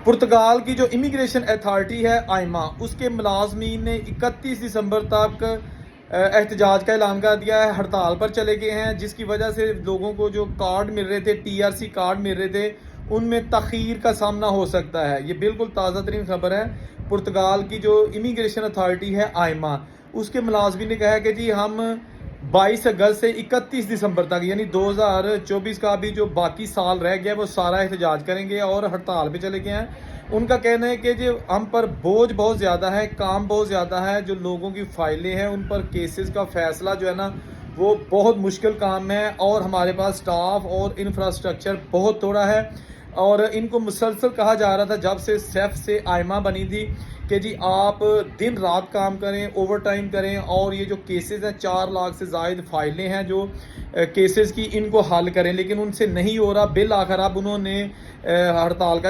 पुर्तगाल की जो immigration authority है आइमा, उसके मुलाजमीन ने 31 दिसंबर तक एहतजाज का ऐलान कर दिया है, हड़ताल पर चले गए हैं, जिसकी वजह से लोगों को जो कार्ड मिल रहे थे, टीआरसी कार्ड मिल रहे थे, उनमें तखीर का सामना हो सकता है। ये बिल्कुल ताज़ा तरीन खबर है। पुर्तगाल की जो इमिग्रेशन अथॉरिटी है आइमा, उसके मुलाजमीन ने कहा है कि जी हम 22 अगस्त से 31 दिसंबर तक यानी 2024 का भी जो बाकी साल रह गया वो सारा एहतजाज करेंगे और हड़ताल पे चले गए हैं। उनका कहना है कि जो हम पर बोझ बहुत ज़्यादा है, काम बहुत ज़्यादा है, जो लोगों की फाइलें हैं उन पर केसेस का फैसला जो है ना वो बहुत मुश्किल काम है, और हमारे पास स्टाफ और इंफ्रास्ट्रक्चर बहुत थोड़ा है। और इनको मुसलसल कहा जा रहा था जब से सेफ से आइमा बनी थी कि जी आप दिन रात काम करें, ओवर टाइम करें, और ये जो केसेस हैं 4 लाख से ज़ायद फाइलें हैं जो केसेस की, इनको हल करें, लेकिन उनसे नहीं हो रहा। बिल आखिर अब उन्होंने हड़ताल का